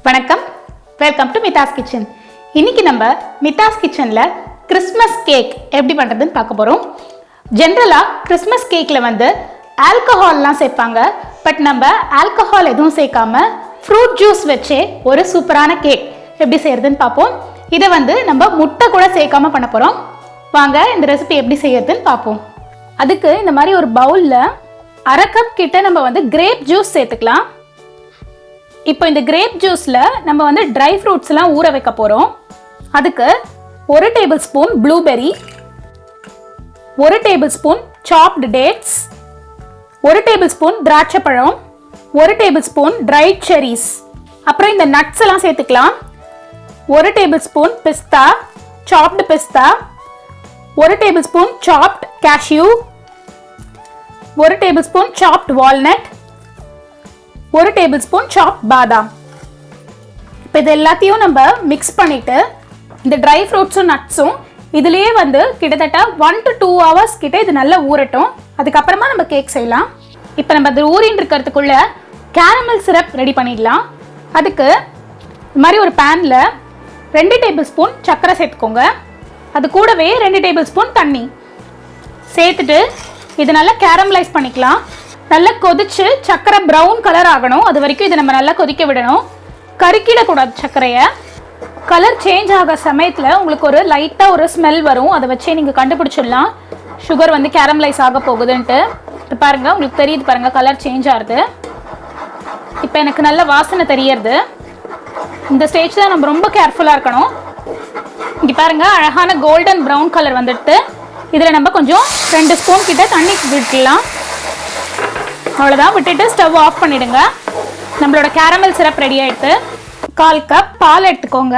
வணக்கம், welcome to மிதாஸ் kitchen. இன்னைக்கு நம்ம மிதாஸ் கிச்சன்ல கிறிஸ்மஸ் கேக் எப்படி பண்றதுன்னு பார்க்க போறோம். ஜென்ரலா கிறிஸ்மஸ் கேக்ல ஆல்கஹால்லாம் சேர்ப்பாங்க. பட் நம்ம ஆல்கஹால் எதுவும் சேர்க்காம ஃப்ரூட் ஜூஸ் வச்சே ஒரு சூப்பரான கேக் எப்படி செய்யறதுன்னு பார்ப்போம். இதை நம்ம முட்டை கூட சேர்க்காம பண்ண போறோம். வாங்க இந்த ரெசிபி எப்படி செய்யறதுன்னு பார்ப்போம். அதுக்கு இந்த மாதிரி ஒரு பவுல்ல அரை கப் கிட்ட நம்ம கிரேப் ஜூஸ் சேர்த்துக்கலாம். இப்போ இந்த கிரேப் ஜூஸ்ல நம்ம ட்ரை ஃப்ரூட்ஸ் எல்லாம் ஊற வைக்க போறோம். அதுக்கு 1 table spoon blueberry, 1 table spoon சாப்டு டேட்ஸ், 1 டேபிள் ஸ்பூன் திராட்சை பழம், 1 டேபிள் ஸ்பூன் ட்ரைட் செரிஸ், அப்புறம் இந்த நட்ஸ் எல்லாம் சேர்த்துக்கலாம். 1 டேபிள் ஸ்பூன் பிஸ்தா, சாப்டு பிஸ்தா, 1 டேபிள் ஸ்பூன் சாப்டு கேஷ்யூ, 1 டேபிள் ஸ்பூன் சாப்டு வால்நட், 1 டேபிள் ஸ்பூன் சாப் பாதாம். இப்போ இது எல்லாத்தையும் நம்ம மிக்ஸ் பண்ணிட்டு இந்த ட்ரை ஃப்ரூட்ஸும் நட்ஸும் இதுலேயே கிட்டத்தட்ட 1 to 2 hours கிட்ட இது நல்லா ஊறட்டும். அதுக்கப்புறமா நம்ம கேக் செய்யலாம். இப்போ நம்ம அது ஊறின்னு இருக்கிறதுக்குள்ள கேரமல் சிரப் ரெடி பண்ணிடலாம். அதுக்கு இந்த மாதிரி ஒரு பேனில் 2 டேபிள் ஸ்பூன் சர்க்கரை சேர்த்துக்கோங்க. அது கூடவே 2 டேபிள் ஸ்பூன் தண்ணி சேர்த்துட்டு இது நல்லா கேரமலைஸ் பண்ணிக்கலாம். நல்லா கொதிச்சு சர்க்கரை ப்ரௌன் கலர் ஆகணும். அது வரைக்கும் இதை நம்ம நல்லா கொதிக்க விடணும். கருக்கிடக்கூடாது சர்க்கரையை. கலர் சேஞ்ச் ஆக சமயத்தில் உங்களுக்கு ஒரு லைட்டாக ஒரு ஸ்மெல் வரும். அதை வச்சே நீங்கள் கண்டுபிடிச்சிடலாம் சுகர் கேரமலைஸ் ஆக போகுதுன்ட்டு. இது பாருங்கள், உங்களுக்கு தெரியுது பாருங்கள், கலர் சேஞ்ச் ஆகுது. இப்போ எனக்கு நல்ல வாசனை தெரியறது. இந்த ஸ்டேஜ் தான் நம்ம ரொம்ப கேர்ஃபுல்லாக இருக்கணும். இங்கே பாருங்கள், அழகான கோல்டன் ப்ரௌன் கலர் வந்துடுது. இதில் நம்ம கொஞ்சம் 2 ஸ்பூன் கிட்ட தண்ணி விட்டுலாம். அவ்வளோதான், விட்டுட்டு ஸ்டவ் ஆஃப் பண்ணிடுங்க. நம்மளோட கேரமல் சிரப் ரெடி ஆகிடுது. 1/4 கப் பால் எடுத்துக்கோங்க.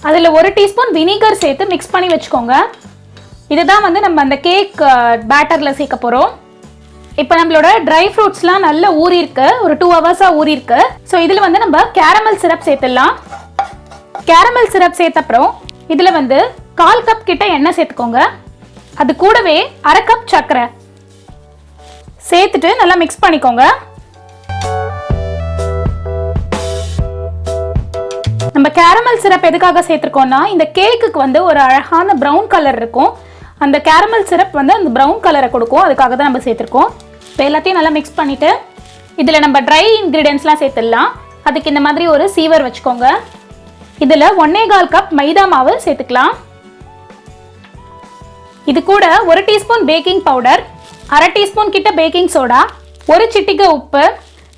அதில் 1 டீஸ்பூன் வினிகர் சேர்த்து மிக்ஸ் பண்ணி வச்சுக்கோங்க. இதுதான் நம்ம அந்த கேக் பேட்டரில் சேர்க்க போகிறோம். இப்போ நம்மளோட ட்ரை ஃப்ரூட்ஸ்லாம் நல்லா ஊறிருக்கு, ஒரு 2 ஹவர்ஸாக ஊறிருக்கு. ஸோ இதில் நம்ம கேரமல் சிரப் சேர்த்துடலாம். கேரமல் சிரப் சேர்த்த அப்புறம் இதில் 1/4 கப் கிட்ட எண்ணெய் சேர்த்துக்கோங்க. அது கூடவே அரை கப் சர்க்கரை சேர்த்துட்டு நல்லா மிக்ஸ் பண்ணிக்கோங்க. நம்ம கேரமல் சிரப் எதுக்காக சேர்த்துருக்கோம்னா, இந்த கேக்குக்கு ஒரு அழகான ப்ரௌன் கலர் இருக்கும். அந்த கேரமல் சிரப் அந்த ப்ரௌன் கலரை கொடுக்கும். அதுக்காக தான் நம்ம சேர்த்துருக்கோம். இப்போ எல்லாத்தையும் நல்லா மிக்ஸ் பண்ணிட்டு இதில் நம்ம ட்ரை இன்க்ரீடியன்ஸ்லாம் சேர்த்துடலாம். அதுக்கு இந்த மாதிரி ஒரு சீவர் வச்சுக்கோங்க. இதில் 1/4 கப் மைதா மாவு சேர்த்துக்கலாம். இது கூட 1 டீஸ்பூன் பேக்கிங் பவுடர், அரை டீஸ்பூன் கிட்ட பேக்கிங் சோடா, 1 சிட்டிகை உப்பு,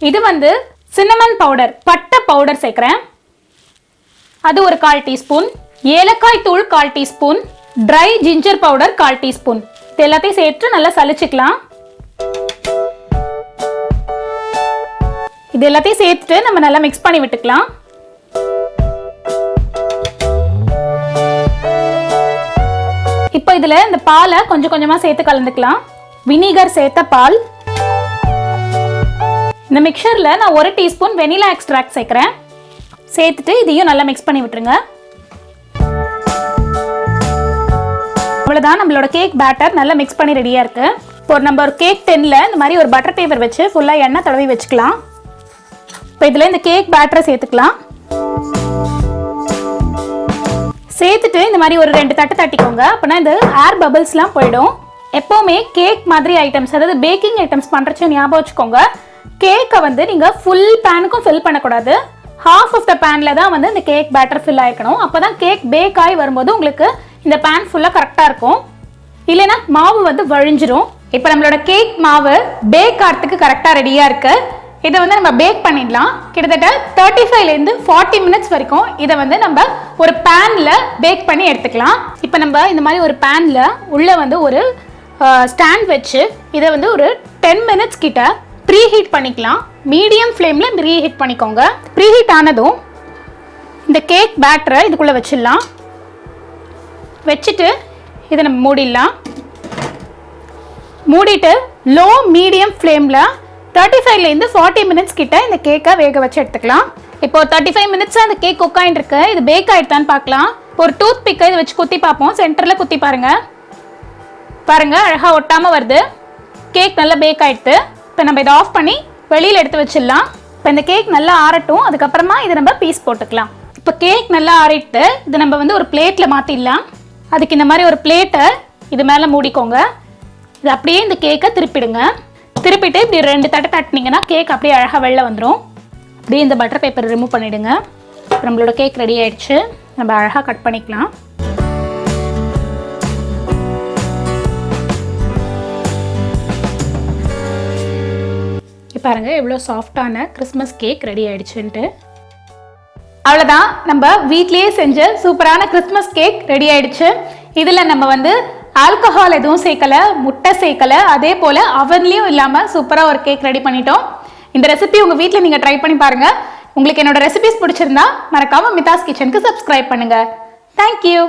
இது சின்னமன் பவுடர், பட்டை பவுடர் சேர்க்குறேன், அது ஒரு 1/4 டீஸ்பூன், ஏலக்காய் தூள் 1/4 teaspoon, try ginger powder 1/4 teaspoon. இது எல்லாத்தையும் சேர்த்து நல்லா சலிச்சுக்கலாம். இது எல்லாத்தையும் சேர்த்துட்டு நம்ம நல்லா மிக்ஸ் பண்ணி விட்டுக்கலாம். இப்போ இதில் இந்த பாலை கொஞ்சம் கொஞ்சமாக சேர்த்து கலந்துக்கலாம். வினிகர் சேர்த்த பால். இந்த மிக்சரில் நான் 1 டீஸ்பூன் வெனிலா எக்ஸ்ட்ராக்ட் சேர்க்குறேன். சேர்த்துட்டு இதையும் நல்லா மிக்ஸ் பண்ணி விட்டுருங்க. அவ்வளோதான், நம்மளோட கேக் பேட்டர் நல்லா மிக்ஸ் பண்ணி ரெடியாக இருக்குது. இப்போ நம்ம ஒரு கேக் டென்னில் இந்த மாதிரி ஒரு பட்டர் பேப்பர் வச்சு ஃபுல்லாக எண்ணெய் தடவி வச்சுக்கலாம். இப்போ இதில் இந்த கேக் பேட்டரை சேர்த்துக்கலாம். சேர்த்துட்டு இந்த மாதிரி ஒரு 2 தட்டு தட்டிக்கோங்க. அப்போனா இந்த ஏர் பபிள்ஸ்லாம் போயிடும். எப்போவுமே கேக் மாதிரி ஐட்டம்ஸ், அதாவது பேக்கிங் ஐட்டம்ஸ் பண்ணுறச்சு ஞாபகம் வச்சுக்கோங்க. கேக்கை நீங்கள் ஃபுல் பேனுக்கும் ஃபில் பண்ணக்கூடாது. ஹாஃப் ஆஃப் த பேனில் தான் இந்த கேக் பேட்டர் ஃபில் ஆகிக்கணும். அப்போ தான் கேக் பேக் ஆகி வரும்போது உங்களுக்கு இந்த பேன் ஃபுல்லாக கரெக்டாக இருக்கும். இல்லைன்னா மாவு வழிஞ்சிரும். இப்போ நம்மளோட கேக் மாவு பேக் ஆகிறதுக்கு கரெக்டாக ரெடியாக இருக்குது. இதை நம்ம பேக் பண்ணிடலாம். கிட்டத்தட்ட 35லேருந்து 40 மினிட்ஸ் வரைக்கும் இதை நம்ம ஒரு பேனில் பேக் பண்ணி எடுத்துக்கலாம். இப்போ நம்ம இந்த மாதிரி ஒரு பேனில் உள்ளே ஒரு ஸ்டாண்ட் வச்சு இதை ஒரு 10 மினிட்ஸ் கிட்ட ப்ரீ ஹீட் பண்ணிக்கலாம். மீடியம் ஃப்ளேமில் ப்ரீ ஹீட் பண்ணிக்கோங்க. ப்ரீ ஹீட் ஆனதும் இந்த கேக் பேட்டரை இதுக்குள்ளே வச்சிடலாம். வச்சுட்டு இதை நம்ம மூடிடலாம். மூடிட்டு லோ மீடியம் ஃப்ளேமில் 35லேருந்து 40 மினிட்ஸ் கிட்ட இந்த கேக்கை வேக வச்சு எடுத்துக்கலாம். இப்போ 35 மினிட்ஸாக அந்த கேக் குக் ஆகிட்டு இருக்கு. இது பேக் ஆகிடுதான்னு பார்க்கலாம். ஒரு டூத் பிக்கை இதை வச்சு குத்தி பார்ப்போம். சென்டரில் குத்தி பாருங்கள். பாருங்கள், அழகாக ஒட்டாமல் வருது. கேக் நல்லா பேக் ஆகிடுது. இப்போ நம்ம இதை ஆஃப் பண்ணி வெளியில் எடுத்து வச்சிடலாம். இப்போ இந்த கேக் நல்லா ஆறட்டும், அதுக்கப்புறமா இதை நம்ம பீஸ் போட்டுக்கலாம். இப்போ கேக் நல்லா ஆறிட்டு இதை நம்ம வந்து ஒரு பிளேட்டில் மாற்றிடலாம். அதுக்கு இந்த மாதிரி ஒரு பிளேட்டை இது மேலே மூடிக்கோங்க. இது அப்படியே இந்த கேக்கை திருப்பிடுங்க. திருப்பிட்டு இப்படி 2 தட்டை தட்டினீங்கன்னா கேக் அப்படியே அழகாக வெளில வந்துடும். அப்படியே இந்த பட்டர் பேப்பர் ரிமூவ் பண்ணிவிடுங்க. நம்மளோட கேக் ரெடி ஆயிடுச்சு. நம்ம அழகாக கட் பண்ணிக்கலாம். பாருங்க எவ்வளோ சாஃப்டான கிறிஸ்மஸ் கேக் ரெடி ஆயிடுச்சுன்ட்டு. அவ்வளோதான், நம்ம வீட்லேயே செஞ்ச சூப்பரான கிறிஸ்மஸ் கேக் ரெடி ஆயிடுச்சு. இதில் நம்ம வந்து ஆல்கஹால் எதுவும் சேர்க்கலை, முட்டை சேர்க்கலை, அதே போல் அவன்லேயும் இல்லாமல் சூப்பராக ஒரு கேக் ரெடி பண்ணிட்டோம். இந்த ரெசிபி உங்கள் வீட்டில் நீங்கள் ட்ரை பண்ணி பாருங்கள். உங்களுக்கு என்னோட ரெசிபிஸ் பிடிச்சிருந்தா மறக்காமல் மிதாஸ் கிச்சனுக்கு சப்ஸ்கிரைப் பண்ணுங்கள். தேங்க்யூ.